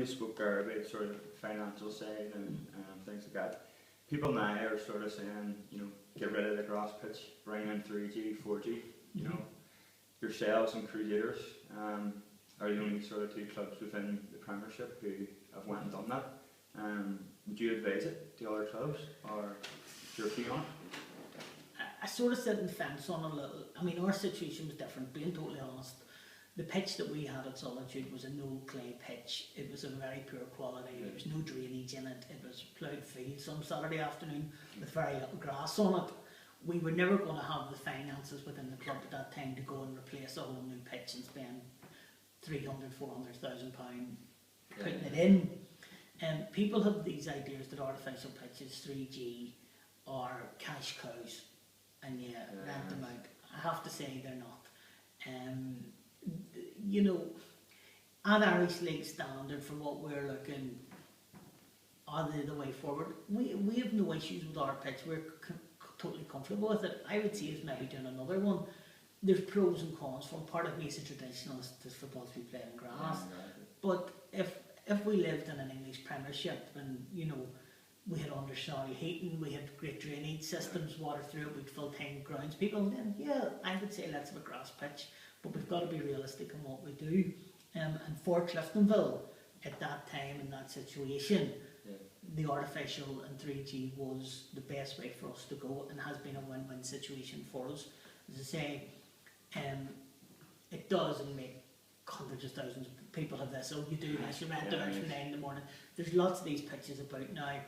you spoke there about sort of financial side and things like that. People now are sort of saying, get rid of the grass pitch, bring in 3G, 4G. You know, yourselves and Crusaders are the only sort of two clubs within the Premiership who have went and done that. Would you advise it to other clubs, or is your opinion on it? I sort of sit in the fence on a little. I mean, our situation was different, being totally honest. The pitch that we had at Solitude was a no clay pitch. It was a very poor quality. There was no drainage in it. It was ploughed field some Saturday afternoon with very little grass on it. We were never going to have the finances within the club at that time to go and replace a whole new pitch and spend £300,000-400,000 putting it in. People have these ideas that artificial pitches, 3G, are cash cows, and rent them out. I have to say they're not. At Irish League standard, for what we're looking, are they the way forward? We have no issues with our pitch. We're totally comfortable with it. I would see us maybe doing another one. There's pros and cons. From part of me as a traditionalist, this football to be played in grass. But if we lived in an English Premiership and we had undersized heating, we had great drainage systems, water through it, we'd full-time grounds people, then I would say let's have a grass pitch. But we've got to be realistic in what we do. And for Cliftonville, at that time, in that situation, the artificial and 3G was the best way for us to go, and has been a win-win situation for us. As I say, it does make hundreds of thousands of people have this. Oh, you do this, you rent it out from 9 in the morning. There's lots of these pitches about now.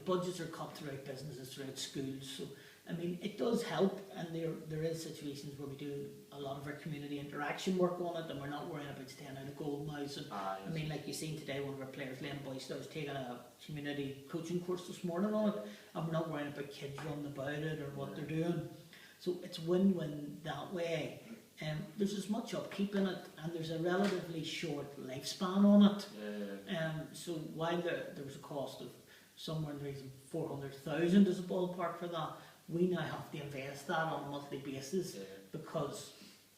Budgets are cut throughout businesses, throughout schools. So, I mean, it does help, and there is situations where we do a lot of our community interaction work on it, and we're not worrying about staying out of goal now. So, I mean, like you've seen today, one of our players, Liam Boyster, was taking a community coaching course this morning on it, and we're not worrying about kids running about it or what they're doing. So it's win-win that way. There's as much upkeep in it, and there's a relatively short lifespan on it. So while there was a cost of somewhere in the region of 400,000 as a ballpark for that, we now have to invest that on a monthly basis, because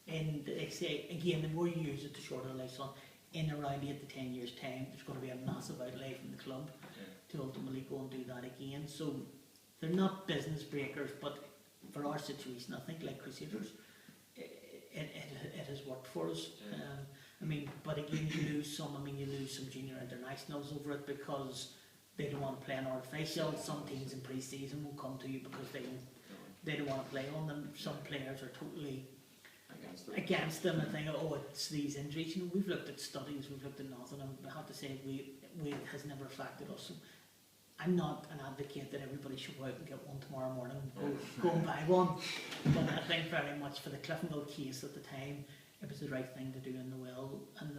they say again, the more you use it, the shorter the lifespan. In around 8 to 10 years' time, there's going to be a massive outlay from the club to ultimately go and do that again. So they're not business breakers, but for our situation, I think like Crusaders, it has worked for us. But again, you lose some junior internationals over it because they don't want to play an artificial. Some teams in pre-season will come to you because they don't want to play on them. Some players are totally against them and think, oh, it's these injuries. We've looked at studies, we've looked at nothing, and I have to say, it has never affected us. So I'm not an advocate that everybody should go out and get one tomorrow morning and go and buy one. But I think very much for the Cliftonville case at the time, it was the right thing to do in the will and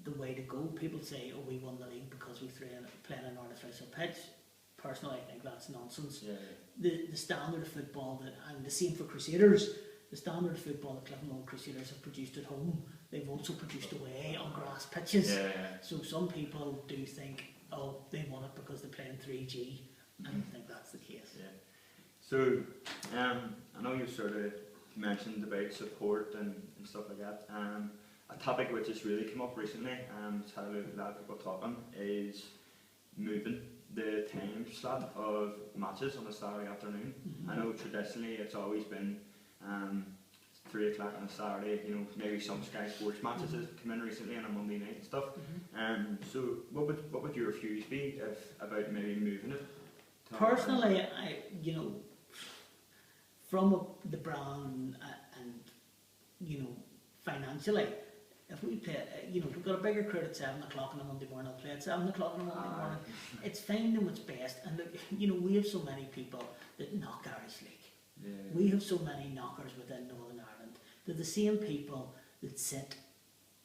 the way to go. People say, oh, we won the league because we played an artificial pitch. Personally, I think that's nonsense. The standard of football, and the same for Crusaders, the standard of football that Cliftonville Crusaders have produced at home, they've also produced away on grass pitches. So some people do think, oh, they won it because they're playing 3G. I don't think that's the case. So, I know you sort of mentioned about support and stuff like that. A topic which has really come up recently, it's had a lot of people talking, is moving the time slot of matches on a Saturday afternoon. I know traditionally it's always been 3 o'clock on a Saturday, maybe some Sky Sports matches have come in recently on a Monday night and stuff. So what would your views be about maybe moving it? Personally, from the brand and financially, if we play, we've got a bigger crowd at 7 o'clock on a Monday morning, I'll play at 7 o'clock on a Monday morning. It's finding what's best, and look, we have so many people that knock Irish League. We have so many knockers within Northern Ireland. They're the same people that sit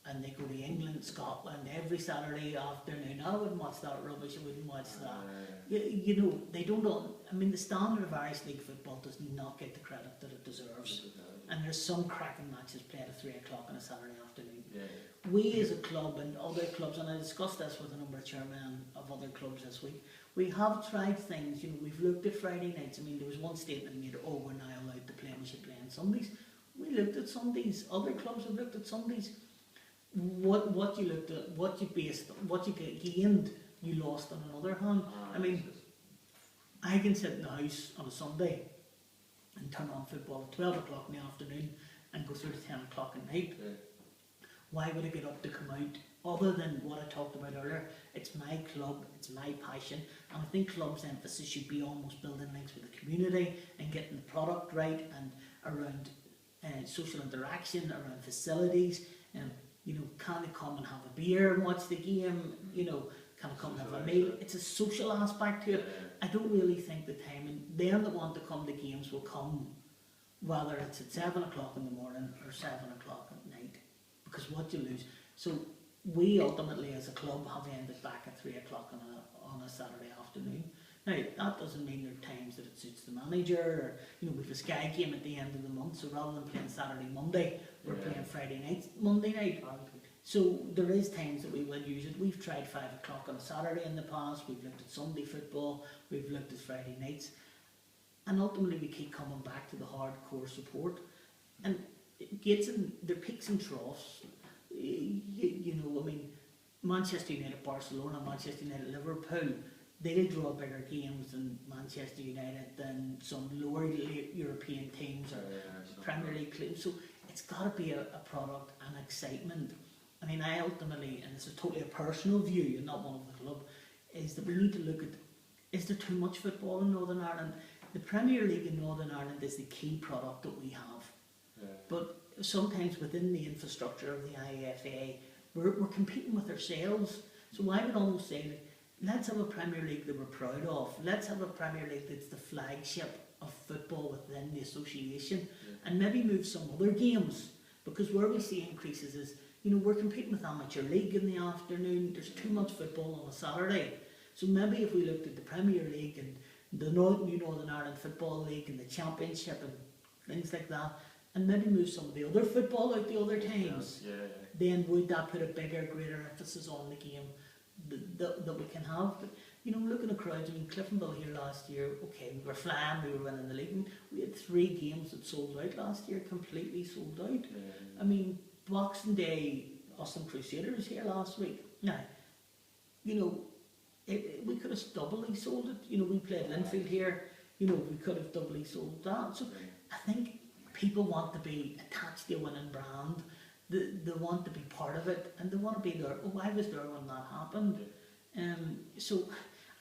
and they go to England, Scotland every Saturday afternoon. I wouldn't watch that rubbish, I wouldn't watch that. They don't, the standard of Irish League football does not get the credit that it deserves. And there's some cracking matches played at 3 o'clock on a Saturday afternoon. We as a club and other clubs, and I discussed this with a number of chairmen of other clubs this week, we have tried things. We've looked at Friday nights. There was one statement made, oh, we're now allowed to play, we should play on Sundays. We looked at Sundays, other clubs have looked at Sundays. what you looked at, what you based, what you gained, you lost on another hand. I mean, I can sit in the house on a Sunday and turn on football at 12 o'clock in the afternoon and go through to 10 o'clock at night. Yeah. Why would I get up to come out? Other than what I talked about earlier, it's my club, it's my passion, and I think club's emphasis should be almost building links with the community and getting the product right and around social interaction, around facilities, and you know, can they come and have a beer and watch the game? You know, can they come and have a meal? It's a social aspect to it. I don't really think the time, and them that want to come to games will come, whether it's at 7 o'clock in the morning or 7 o'clock at night, because what you lose. So we ultimately as a club have ended back at 3 o'clock on a Saturday afternoon. Now that doesn't mean there are times that it suits the manager, or you know, we have a Sky game at the end of the month, so rather than playing Saturday Monday, we're playing Friday night, Monday night. So there is times that we will use it. We've tried 5 o'clock on a Saturday in the past, we've looked at Sunday football, we've looked at Friday nights, and ultimately we keep coming back to the hardcore support. And Gates, their peaks and troughs, you know, I mean, Manchester United, Barcelona, Manchester United, Liverpool, they'll draw bigger games than Manchester United, than some lower European teams or Premier League clubs. So it's got to be a product and excitement. I mean, I ultimately, and this is totally a personal view and not one of the club, is that we need to look at, is there too much football in Northern Ireland? The Premier League in Northern Ireland is the key product that we have. But sometimes within the infrastructure of the IFA, we're competing with ourselves. So I would almost say, let's have a Premier League that we're proud of. Let's have a Premier League that's the flagship of football within the association, and maybe move some other games, because where we see increases is, you know, we're competing with amateur league in the afternoon. There's too much football on a Saturday. So maybe if we looked at the Premier League and the new Northern Ireland Football League and the Championship and things like that, and maybe move some of the other football out the other times, then would that put a bigger, greater emphasis on the game that we can have? But, you know, looking at crowds, I mean, Cliftonville here last year, okay, we were flying, we were winning the league. We had 3 games that sold out last year, completely sold out. I mean, Boxing Day, us and Crusaders here last week. Now, you know, we could have doubly sold it. You know, we played Linfield here, you know, we could have doubly sold that. So I think people want to be attached to a winning brand. They want to be part of it, and they want to be there. Oh, I was there when that happened. So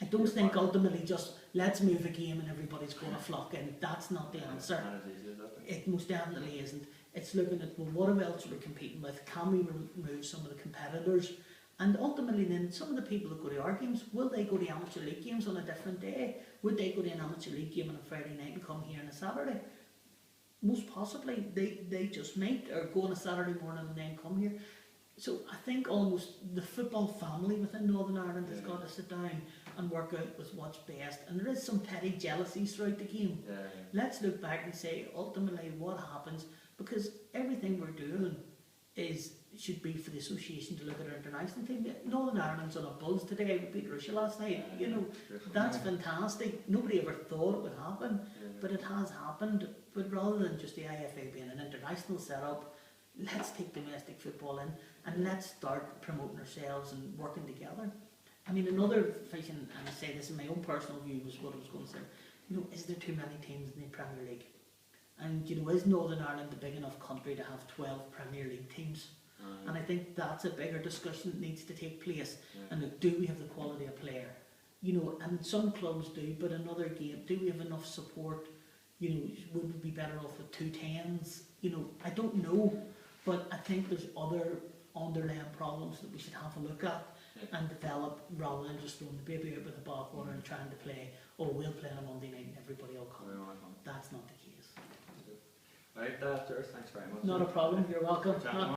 I don't think ultimately just let's move a game and everybody's going to flock in. That's not the answer. It most definitely isn't. It's looking at, well, what else are we competing with? Can we remove some of the competitors? And ultimately then, some of the people that go to our games, will they go to amateur league games on a different day? Would they go to an amateur league game on a Friday night and come here on a Saturday? Most possibly, they just might, or go on a Saturday morning and then come here. So I think almost the football family within Northern Ireland has got to sit down and work out with what's best. And there is some petty jealousies throughout the game. Let's look back and say, ultimately, what happens? Because everything we're doing should be for the association to look at our international team. Northern Ireland's on a buzz today. We beat Russia last night. You know, that's fantastic. Nobody ever thought it would happen, but it has happened. But rather than just the IFA being an international setup, let's take domestic football in and let's start promoting ourselves and working together. I mean, another thing, and I say this in my own personal view, was what I was going to say. You know, is there too many teams in the Premier League? And you know, is Northern Ireland a big enough country to have 12 Premier League teams? And I think that's a bigger discussion that needs to take place. And look, do we have the quality of player? You know, and some clubs do, but another game, do we have enough support? You know, would we be better off with 2 10s? You know, I don't know, but I think there's other underlying problems that we should have a look at and develop, rather than just throwing the baby out with the bathwater and trying to play, oh, we'll play on a Monday night and everybody will come. That's not the case. Right, Gerard, thanks very much. Not a problem, you're welcome.